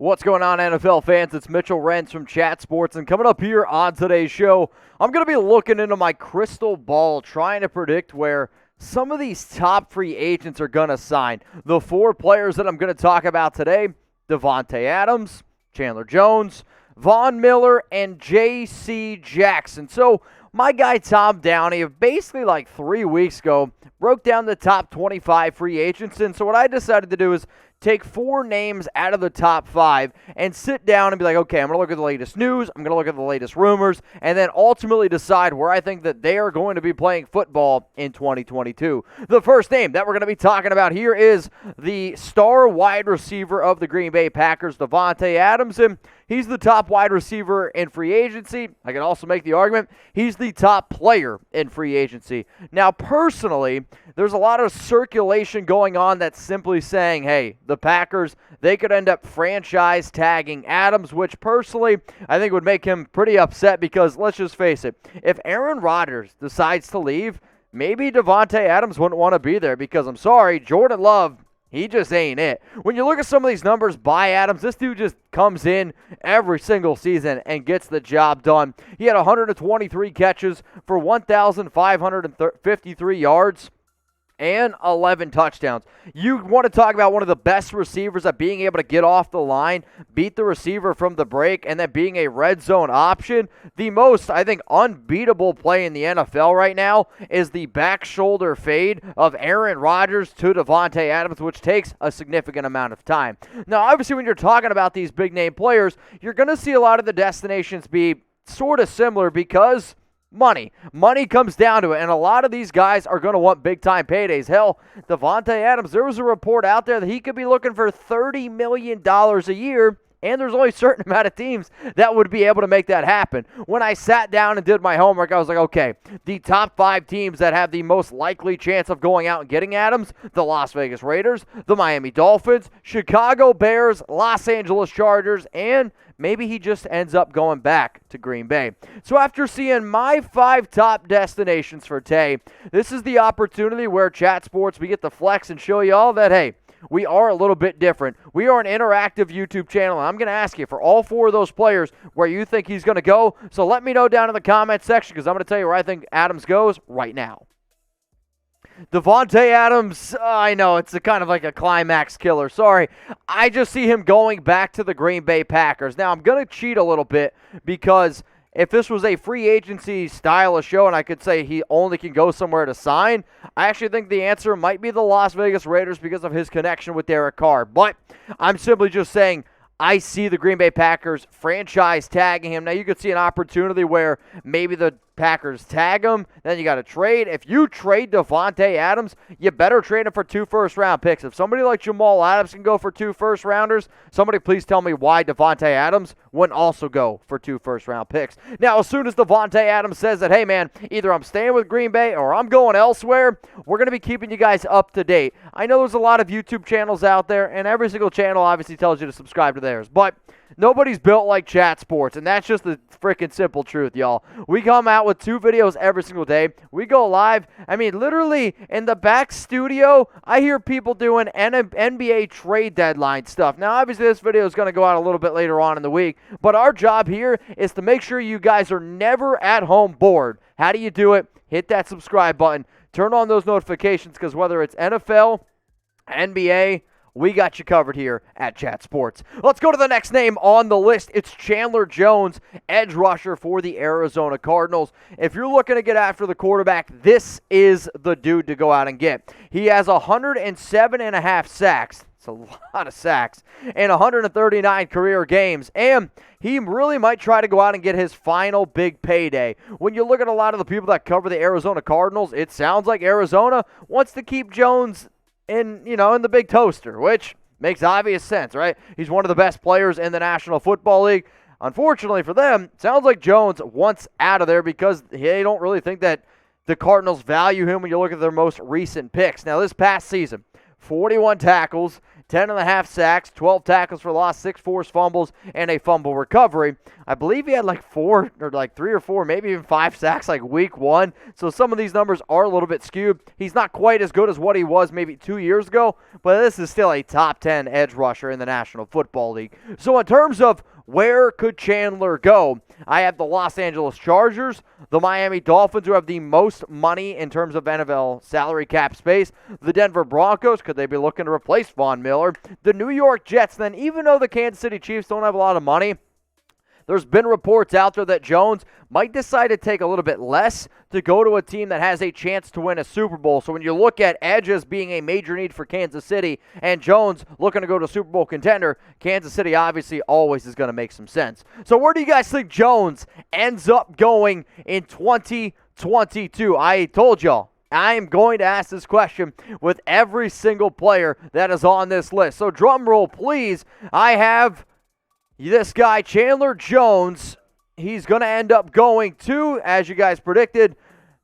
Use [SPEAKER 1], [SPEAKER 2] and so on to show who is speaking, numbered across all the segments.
[SPEAKER 1] What's going on, NFL fans? It's Mitchell Renz from Chat Sports, and coming up here on today's show, I'm going to be looking into my crystal ball, trying to predict where some of these top free agents are going to sign. The four players that I'm going to talk about today: Davante Adams, Chandler Jones, Von Miller, and J.C. Jackson. So my guy Tom Downey, basically like 3 weeks ago, broke down the top 25 free agents, and so what I decided to do is take four names out of the top five and sit down and be like, okay, I'm going to look at the latest news, I'm going to look at the latest rumors, and then ultimately decide where I think that they are going to be playing football in 2022. The first name that we're going to be talking about here is the star wide receiver of the Green Bay Packers, Davante Adams, and he's the top wide receiver in free agency. I can also make the argument he's the top player in free agency. Now, personally, there's a lot of circulation going on that's simply saying, hey, the Packers, they could end up franchise tagging Adams, which personally I think would make him pretty upset because, let's just face it, if Aaron Rodgers decides to leave, maybe Davante Adams wouldn't want to be there because, I'm sorry, Jordan Love, he just ain't it. When you look at some of these numbers by Adams, this dude just comes in every single season and gets the job done. He had 123 catches for 1,553 yards and 11 touchdowns. You want to talk about one of the best receivers at being able to get off the line, beat the receiver from the break, and then being a red zone option. The most, I think, unbeatable play in the NFL right now is the back shoulder fade of Aaron Rodgers to Davante Adams, which takes a significant amount of time. Now, obviously, when you're talking about these big-name players, you're going to see a lot of the destinations be sort of similar because money. Money comes down to it, and a lot of these guys are going to want big-time paydays. Hell, Davante Adams, there was a report out there that he could be looking for $30 million a year, and there's only a certain amount of teams that would be able to make that happen. When I sat down and did my homework, I was like, okay, the top five teams that have the most likely chance of going out and getting Adams: the Las Vegas Raiders, the Miami Dolphins, Chicago Bears, Los Angeles Chargers, and maybe he just ends up going back to Green Bay. So after seeing my five top destinations for today, this is the opportunity where Chat Sports, we get to flex and show you all that, hey, we are a little bit different. We are an interactive YouTube channel, and I'm going to ask you for all four of those players where you think he's going to go. So let me know down in the comment section because I'm going to tell you where I think Adams goes right now. Davante Adams, I know, it's kind of like a climax killer. Sorry. I just see him going back to the Green Bay Packers. Now, I'm going to cheat a little bit because if this was a free agency style of show and I could say he only can go somewhere to sign, I actually think the answer might be the Las Vegas Raiders because of his connection with Derek Carr. But I'm simply just saying I see the Green Bay Packers franchise tagging him. Now, you could see an opportunity where maybe the Packers tag him, then you got to trade. If you trade Davante Adams, you better trade him for 2 first-round picks. If somebody like Jamal Adams can go for 2 first-rounders, somebody please tell me why Davante Adams wouldn't also go for 2 first-round picks. Now, as soon as Davante Adams says that, hey, man, either I'm staying with Green Bay or I'm going elsewhere, we're going to be keeping you guys up to date. I know there's a lot of YouTube channels out there, and every single channel obviously tells you to subscribe to theirs, but nobody's built like Chat Sports, and that's just the freaking simple truth, y'all. We come out with 2 videos every single day. We go live. I mean, literally, in the back studio, I hear people doing NBA trade deadline stuff. Now, obviously, this video is going to go out a little bit later on in the week, but our job here is to make sure you guys are never at home bored. How do you do it? Hit that subscribe button. Turn on those notifications because whether it's NFL, NBA, we got you covered here at Chat Sports. Let's go to the next name on the list. It's Chandler Jones, edge rusher for the Arizona Cardinals. If you're looking to get after the quarterback, this is the dude to go out and get. He has 107.5 sacks. It's a lot of sacks. And 139 career games. And he really might try to go out and get his final big payday. When you look at a lot of the people that cover the Arizona Cardinals, it sounds like Arizona wants to keep Jones in the big toaster, which makes obvious sense, right? He's one of the best players in the National Football League. Unfortunately for them, it sounds like Jones wants out of there because they don't really think that the Cardinals value him when you look at their most recent picks. Now, this past season, 41 tackles, 10.5 sacks, 12 tackles for loss, 6 forced fumbles, and a fumble recovery. I believe he had like 3 or 4, maybe even 5 sacks like week 1. So some of these numbers are a little bit skewed. He's not quite as good as what he was maybe 2 years ago, but this is still a top 10 edge rusher in the National Football League. So in terms of where could Chandler go, I have the Los Angeles Chargers, the Miami Dolphins, who have the most money in terms of NFL salary cap space, the Denver Broncos, could they be looking to replace Von Miller, the New York Jets. Then even though the Kansas City Chiefs don't have a lot of money, there's been reports out there that Jones might decide to take a little bit less to go to a team that has a chance to win a Super Bowl. So when you look at edges being a major need for Kansas City and Jones looking to go to a Super Bowl contender, Kansas City obviously always is going to make some sense. So where do you guys think Jones ends up going in 2022? I told y'all, I am going to ask this question with every single player that is on this list. So drum roll, please. I have this guy, Chandler Jones. He's going to end up going to, as you guys predicted,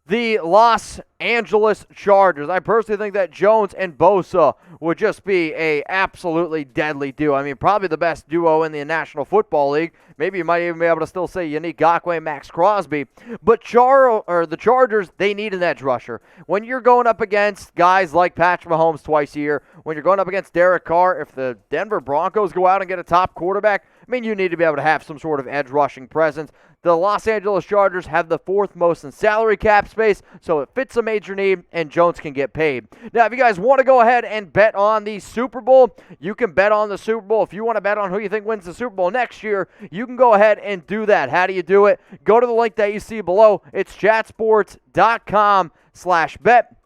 [SPEAKER 1] the Los Angeles Chargers. I personally think that Jones and Bosa would just be a absolutely deadly duo. I mean, probably the best duo in the National Football League. Maybe you might even be able to still say Yannick Ngakoue, Max Crosby. But the Chargers, they need an edge rusher. When you're going up against guys like Patrick Mahomes twice a year, when you're going up against Derek Carr, if the Denver Broncos go out and get a top quarterback, I mean, you need to be able to have some sort of edge rushing presence. The Los Angeles Chargers have the 4th most in salary cap space, so it fits a major need, and Jones can get paid. Now, if you guys want to go ahead and bet on the Super Bowl, you can bet on the Super Bowl. If you want to bet on who you think wins the Super Bowl next year, you can go ahead and do that. How do you do it? Go to the link that you see below. It's chatsports.com/bet.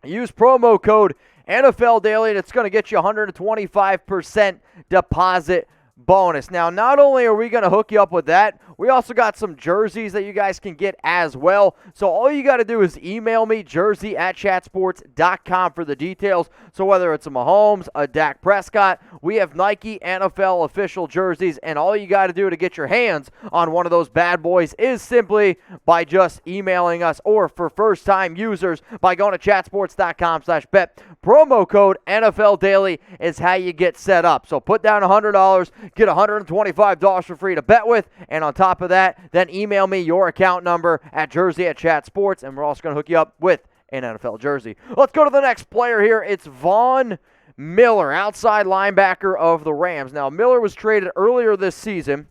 [SPEAKER 1] Use promo code NFL Daily, and it's going to get you 125% deposit bonus. Now, not only are we going to hook you up with that, we also got some jerseys that you guys can get as well. So all you got to do is email me, jersey@chatsports.com, for the details. So whether it's a Mahomes, a Dak Prescott, we have Nike NFL official jerseys, and all you got to do to get your hands on one of those bad boys is simply by just emailing us, or for first-time users, by going to chatsports.com/bet. Promo code NFL Daily is how you get set up. So put down $100, get $125 for free to bet with, and on top of that, then email me your account number at jersey@chatsports, and we're also going to hook you up with an NFL jersey. Let's go to the next player here. It's Von Miller, outside linebacker of the Rams. Now, Miller was traded earlier this season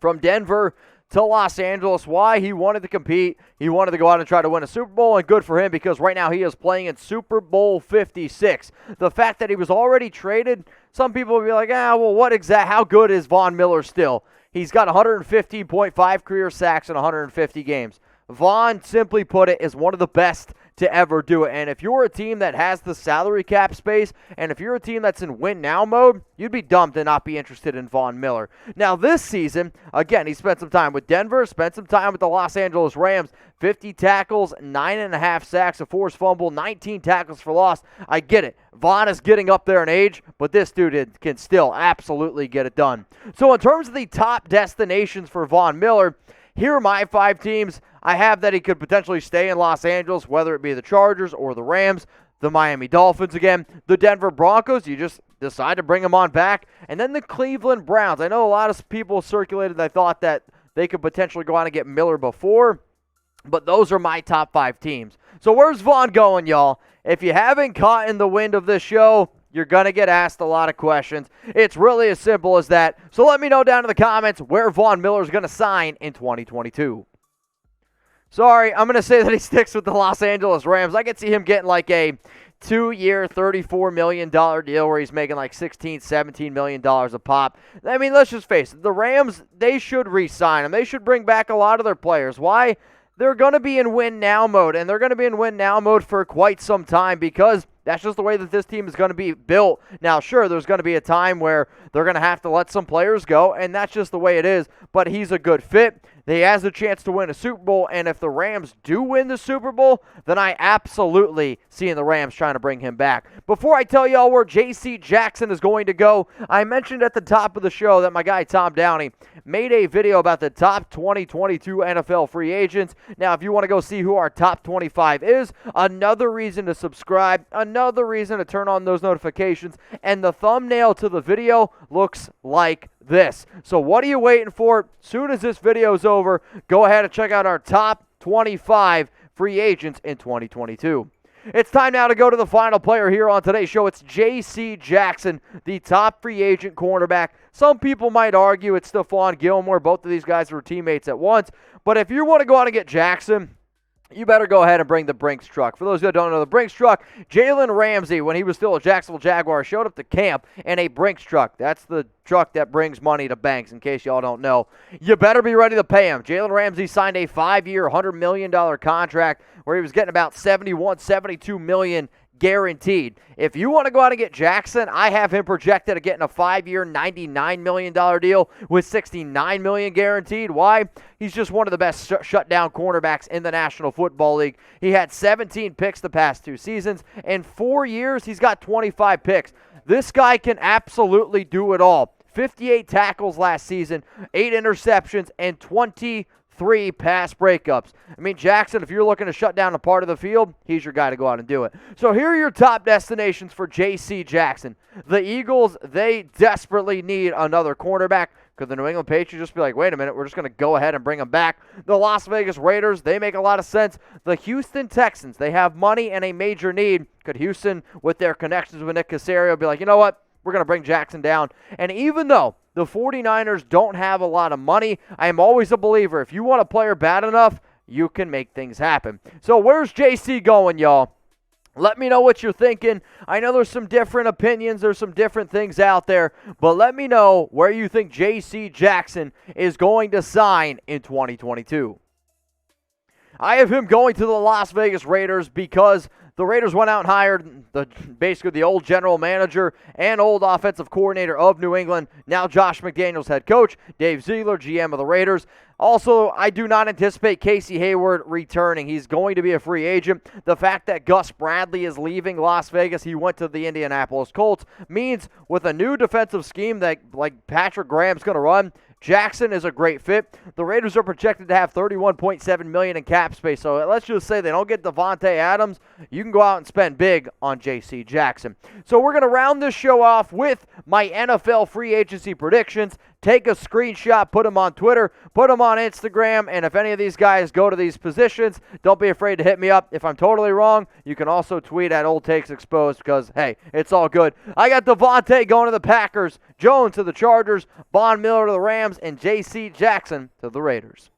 [SPEAKER 1] from Denver to Los Angeles. Why? He wanted to compete. He wanted to go out and try to win a Super Bowl, and good for him, because right now he is playing in Super Bowl 56. The fact that he was already traded, some people will be like, how good is Von Miller still? He's got 115.5 career sacks in 150 games. Von, simply put it, is one of the best to ever do it. And if you're a team that has the salary cap space, and if you're a team that's in win now mode, you'd be dumb to not be interested in Von Miller. Now this season, again, he spent some time with Denver, spent some time with the Los Angeles Rams, 50 tackles, 9.5 sacks, a forced fumble, 19 tackles for loss. I get it. Von is getting up there in age, but this dude can still absolutely get it done. So in terms of the top destinations for Von Miller, here are my 5 teams. I have that he could potentially stay in Los Angeles, whether it be the Chargers or the Rams, the Miami Dolphins again, the Denver Broncos, you just decide to bring him on back, and then the Cleveland Browns. I know a lot of people circulated that thought that they could potentially go out and get Miller before, but those are my top 5 teams. So where's Von going, y'all? If you haven't caught in the wind of this show, you're going to get asked a lot of questions. It's really as simple as that. So let me know down in the comments where Von Miller is going to sign in 2022. Sorry, I'm going to say that he sticks with the Los Angeles Rams. I could see him getting like a 2-year, $34 million deal where he's making like $16, $17 million a pop. I mean, let's just face it. The Rams, they should re-sign him. They should bring back a lot of their players. Why? They're going to be in win-now mode, and they're going to be in win-now mode for quite some time, because that's just the way that this team is going to be built. Now, sure, there's going to be a time where they're going to have to let some players go, and that's just the way it is, but he's a good fit. He has a chance to win a Super Bowl, and if the Rams do win the Super Bowl, then I absolutely see the Rams trying to bring him back. Before I tell y'all where J.C. Jackson is going to go, I mentioned at the top of the show that my guy Tom Downey made a video about the top 2022 NFL free agents. Now, if you want to go see who our top 25 is, another reason to subscribe, another reason to turn on those notifications, and the thumbnail to the video looks like this. So what are you waiting for? Soon as this video is over, go ahead and check out our top 25 free agents in 2022. It's time now to go to the final player here on today's show. It's J.C. Jackson, the top free agent cornerback. Some people might argue it's Stephon Gilmore. Both of these guys were teammates at once. But if you want to go out and get Jackson, you better go ahead and bring the Brinks truck. For those who don't know, the Brinks truck, Jalen Ramsey, when he was still a Jacksonville Jaguar, showed up to camp in a Brinks truck. That's the truck that brings money to banks, in case y'all don't know. You better be ready to pay him. Jalen Ramsey signed a 5-year, $100 million contract where he was getting about $72 million guaranteed. If you want to go out and get Jackson, I have him projected at getting a 5-year, $99 million deal with $69 million guaranteed. Why? He's just one of the best shutdown cornerbacks in the National Football League. He had 17 picks the past 2 seasons. In 4 years, he's got 25 picks. This guy can absolutely do it all. 58 tackles last season, 8 interceptions, and 23 pass breakups. I mean, Jackson, if you're looking to shut down a part of the field, he's your guy to go out and do it. So here are your top destinations for J.C. Jackson. The Eagles, they desperately need another cornerback. Could the New England Patriots just be like, wait a minute, we're just going to go ahead and bring him back? The Las Vegas Raiders, they make a lot of sense. The Houston Texans, they have money and a major need. Could Houston, with their connections with Nick Caserio, be like, you know what? We're going to bring Jackson down. And even though the 49ers don't have a lot of money, I am always a believer. If you want a player bad enough, you can make things happen. So where's JC going, y'all? Let me know what you're thinking. I know there's some different opinions. There's some different things out there. But let me know where you think J.C. Jackson is going to sign in 2022. I have him going to the Las Vegas Raiders because the Raiders went out and hired basically the old general manager and old offensive coordinator of New England, now Josh McDaniels head coach, Dave Ziegler, GM of the Raiders. Also, I do not anticipate Casey Hayward returning. He's going to be a free agent. The fact that Gus Bradley is leaving Las Vegas, he went to the Indianapolis Colts, means with a new defensive scheme that like Patrick Graham's going to run, Jackson is a great fit. The Raiders are projected to have $31.7 million in cap space. So let's just say they don't get Davante Adams. You can go out and spend big on J.C. Jackson. So we're going to round this show off with my NFL free agency predictions. Take a screenshot, put them on Twitter, put them on Instagram, and if any of these guys go to these positions, don't be afraid to hit me up. If I'm totally wrong, you can also tweet at Old Takes Exposed because, hey, it's all good. I got Davante going to the Packers, Jones to the Chargers, Von Miller to the Rams, and J.C. Jackson to the Raiders.